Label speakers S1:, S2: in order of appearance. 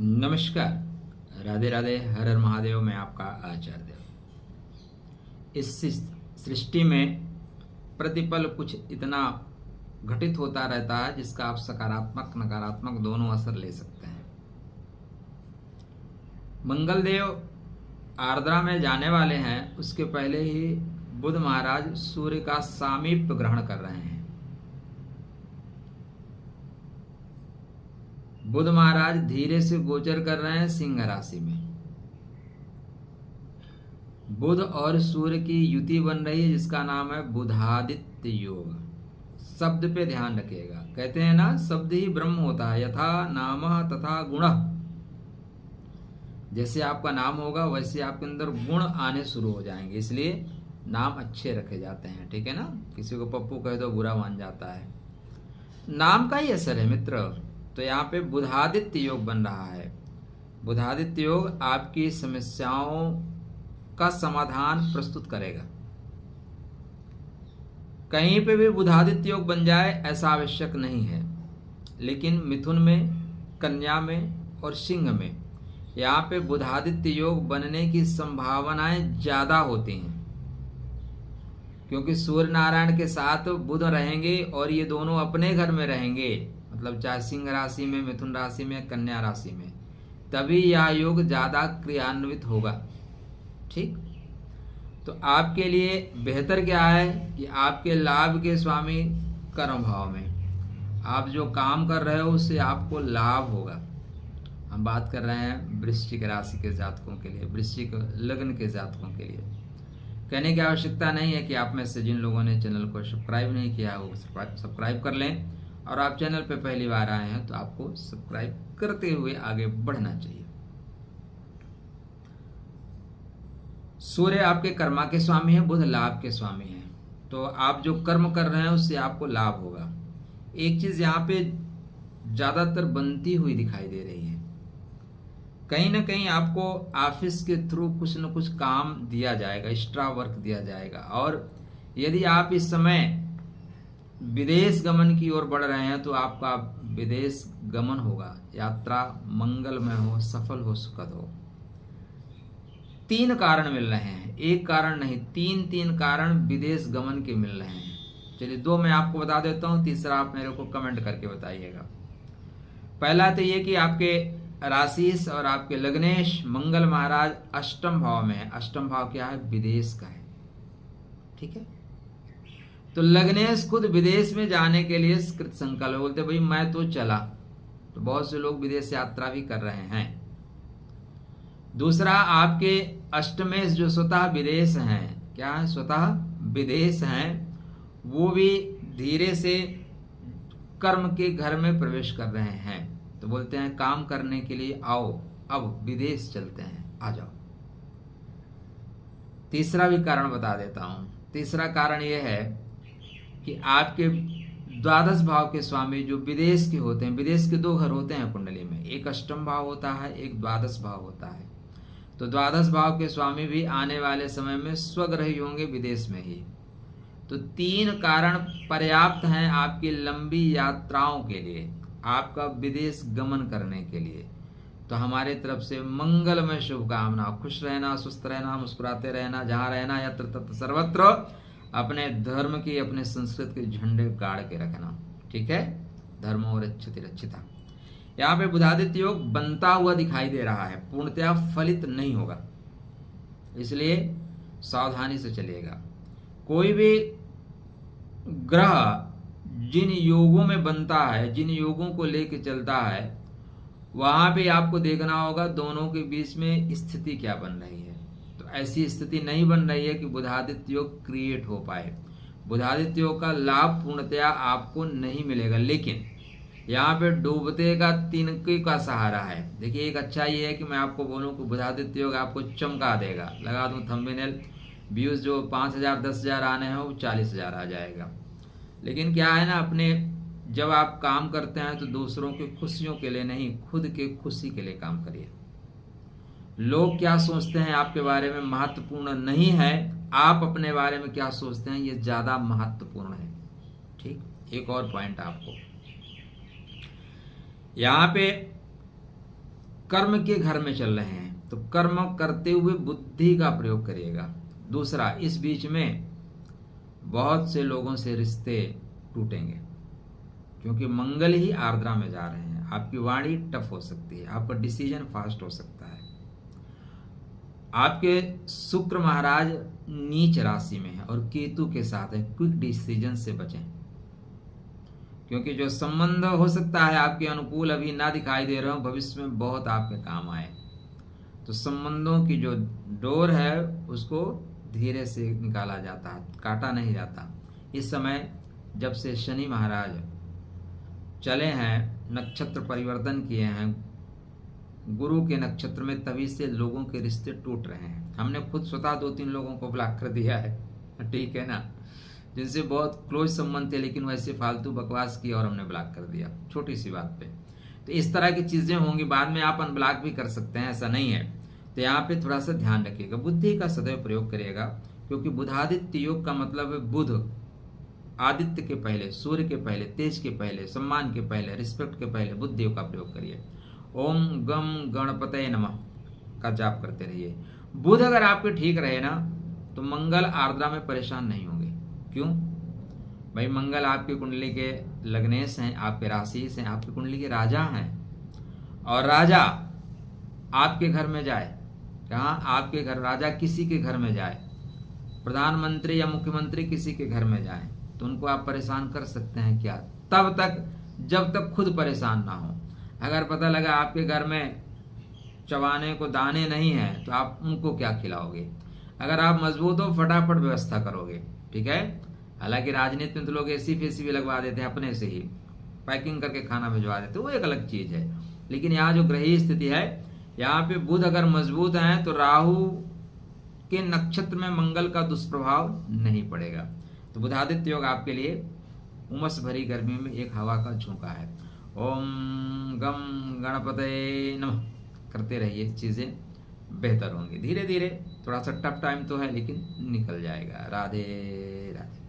S1: नमस्कार, राधे राधे, हर हर महादेव। मैं आपका आचार्य। इस सृष्टि में प्रतिपल कुछ इतना घटित होता रहता है जिसका आप सकारात्मक नकारात्मक दोनों असर ले सकते हैं। मंगलदेव आर्द्रा में जाने वाले हैं, उसके पहले ही बुध महाराज सूर्य का सामीप्य ग्रहण कर रहे हैं। बुध महाराज धीरे से गोचर कर रहे हैं सिंह राशि में। बुध और सूर्य की युति बन रही है जिसका नाम है बुधादित्य योग। शब्द पे ध्यान रखिएगा। कहते हैं ना, शब्द ही ब्रह्म होता है। यथा नामः तथा गुणः। जैसे आपका नाम होगा वैसे आपके अंदर गुण आने शुरू हो जाएंगे, इसलिए नाम अच्छे रखे जाते हैं। ठीक है ना। किसी को पप्पू कह दो बुरा मान जाता है। नाम का ही असर है मित्र। तो यहाँ पे बुधादित्य योग बन रहा है। बुधादित्य योग आपकी समस्याओं का समाधान प्रस्तुत करेगा। कहीं पे भी बुधादित्य योग बन जाए ऐसा आवश्यक नहीं है, लेकिन मिथुन में, कन्या में और सिंह में यहाँ पे बुधादित्य योग बनने की संभावनाएं ज्यादा होती हैं, क्योंकि सूर्य नारायण के साथ बुध रहेंगे और ये दोनों अपने घर में रहेंगे। मतलब चाहे सिंह राशि में, मिथुन राशि में, कन्या राशि में, तभी यह योग ज्यादा क्रियान्वित होगा। ठीक। तो आपके लिए बेहतर क्या है कि आपके लाभ के स्वामी कर्म भाव में आप जो काम कर रहे हो उससे आपको लाभ होगा। हम बात कर रहे हैं वृश्चिक राशि के जातकों के लिए, वृश्चिक लग्न के जातकों के लिए। कहने की आवश्यकता नहीं है कि आप में से जिन लोगों ने चैनल को सब्सक्राइब नहीं किया वो सब्सक्राइब कर लें, और आप चैनल पे पहली बार आए हैं तो आपको सब्सक्राइब करते हुए आगे बढ़ना चाहिए। सूर्य आपके कर्मा के स्वामी है, बुध लाभ के स्वामी है। तो आप जो कर्म कर रहे हैं उससे आपको लाभ होगा। एक चीज यहाँ पे ज्यादातर बनती हुई दिखाई दे रही है। कहीं ना कहीं आपको ऑफिस के थ्रू कुछ न कुछ काम दिया जाएगा, एक्स्ट्रा वर्क दिया जाएगा। और यदि आप इस समय विदेश गमन की ओर बढ़ रहे हैं तो आपका विदेश गमन होगा। यात्रा मंगलमय हो, सफल हो, सुखद हो। 3 कारण मिल रहे हैं, एक कारण नहीं, 3 कारण विदेश गमन के मिल रहे हैं। चलिए 2 मैं आपको बता देता हूं, तीसरा आप मेरे को कमेंट करके बताइएगा। पहला तो ये कि आपके राशिश और आपके लग्नेश मंगल महाराज अष्टम भाव में है। अष्टम भाव क्या है? विदेश का है। ठीक है। तो लग्नेश खुद विदेश में जाने के लिए कृत संकल्प, बोलते भाई मैं तो चला। तो बहुत से लोग विदेश यात्रा भी कर रहे हैं। दूसरा, आपके अष्टमेश जो स्वतः विदेश हैं, क्या है? स्वतः विदेश हैं, वो भी धीरे से कर्म के घर में प्रवेश कर रहे हैं। तो बोलते हैं काम करने के लिए आओ, अब विदेश चलते हैं, आ जाओ। तीसरा भी कारण बता देता हूं। तीसरा कारण यह है कि आपके द्वादश भाव के स्वामी जो विदेश के होते हैं, विदेश के 2 घर होते हैं कुंडली में, एक अष्टम भाव होता है, एक द्वादश भाव होता है। तो द्वादश भाव के स्वामी भी आने वाले समय में स्वग्रही होंगे विदेश में ही। तो 3 कारण पर्याप्त हैं आपकी लंबी यात्राओं के लिए, आपका विदेश गमन करने के लिए। तो हमारे तरफ से मंगलमय शुभकामना। खुश रहना, स्वस्थ रहना, मुस्कुराते रहना, जहां रहना यत्र तत्र सर्वत्र अपने धर्म की, अपने संस्कृति के झंडे गाड़ के रखना। ठीक है। धर्मो रक्षति रक्षिता। यहाँ पे बुधादित्य योग बनता हुआ दिखाई दे रहा है, पूर्णतया फलित नहीं होगा, इसलिए सावधानी से चलिएगा। कोई भी ग्रह जिन योगों में बनता है, जिन योगों को लेके चलता है, वहां पे आपको देखना होगा दोनों के बीच में स्थिति क्या बन रही है। तो ऐसी स्थिति नहीं बन रही है कि बुधादित्य योग क्रिएट हो पाए। बुधादित्य योग का लाभ पूर्णतया आपको नहीं मिलेगा, लेकिन यहाँ पे डूबते का तिनके का सहारा है। देखिए, एक अच्छा ये है कि मैं आपको बोलूं कि बुधादित्य योग आपको चमका देगा। लगा दूं थंबनेल, व्यूज जो 5,000 10,000 आने हैं वो 40,000 आ जाएगा। लेकिन क्या है ना, अपने जब आप काम करते हैं तो दूसरों की खुशियों के लिए नहीं, खुद के खुशी के लिए काम करिए। लोग क्या सोचते हैं आपके बारे में महत्वपूर्ण नहीं है, आप अपने बारे में क्या सोचते हैं ये ज्यादा महत्वपूर्ण है। ठीक। एक और पॉइंट आपको यहाँ पे कर्म के घर में चल रहे हैं तो कर्म करते हुए बुद्धि का प्रयोग करिएगा। दूसरा, इस बीच में बहुत से लोगों से रिश्ते टूटेंगे क्योंकि मंगल ही आर्द्रा में जा रहे हैं। आपकी वाणी टफ हो सकती है, आपका डिसीजन फास्ट हो सकता है। आपके शुक्र महाराज नीच राशि में है और केतु के साथ है। क्विक डिसीजन से बचें क्योंकि जो संबंध हो सकता है आपके अनुकूल अभी ना दिखाई दे रहे हो, भविष्य में बहुत आपके काम आए। तो संबंधों की जो डोर है उसको धीरे से निकाला जाता है, काटा नहीं जाता। इस समय जब से शनि महाराज चले हैं, नक्षत्र परिवर्तन किए हैं गुरु के नक्षत्र में, तभी से लोगों के रिश्ते टूट रहे हैं। हमने खुद स्वतः 2-3 लोगों को ब्लॉक कर दिया है, ठीक है ना, जिनसे बहुत क्लोज संबंध थे लेकिन वैसे फालतू बकवास की और हमने ब्लॉक कर दिया छोटी सी बात पे। तो इस तरह की चीजें होंगी, बाद में आप अनब्लॉक भी कर सकते हैं, ऐसा नहीं है। तो यहाँ पे थोड़ा सा ध्यान रखिएगा, बुद्धि का सदैव प्रयोग करिएगा क्योंकि बुधादित्य योग का मतलब है बुध आदित्य के पहले, सूर्य के पहले, तेज के पहले, सम्मान के पहले, रिस्पेक्ट के पहले बुद्धि योग का प्रयोग करिए। ओम गम गणपतये नमः का जाप करते रहिए। बुध अगर आपके ठीक रहे ना तो मंगल आर्द्रा में परेशान नहीं होंगे। क्यों भाई? मंगल आपकी कुंडली के लग्नेश हैं, आपके राशि हैं, आपकी कुंडली के राजा हैं और राजा आपके घर में जाए, कहाँ? आपके घर। राजा किसी के घर में जाए, प्रधानमंत्री या मुख्यमंत्री किसी के घर में जाए तो उनको आप परेशान कर सकते हैं क्या? तब तक जब तक खुद परेशान ना हो। अगर पता लगा आपके घर में चबाने को दाने नहीं है तो आप उनको क्या खिलाओगे? अगर आप मजबूत हो फटाफट व्यवस्था करोगे, ठीक है। हालांकि राजनीति में तो लोग एसी फेसी भी लगवा देते हैं, अपने से ही पैकिंग करके खाना भिजवा देते हैं, वो एक अलग चीज है। लेकिन यहाँ जो ग्रही स्थिति है, यहाँ पे बुध अगर मजबूत है तो राहु के नक्षत्र में मंगल का दुष्प्रभाव नहीं पड़ेगा। तो बुधादित्य योग आपके लिए उमस भरी गर्मी में एक हवा का झोंका है। ओम गम गणपतये नमः करते रहिए, चीजें बेहतर होंगी। धीरे धीरे, थोड़ा सा टफ टाइम तो है लेकिन निकल जाएगा। राधे राधे।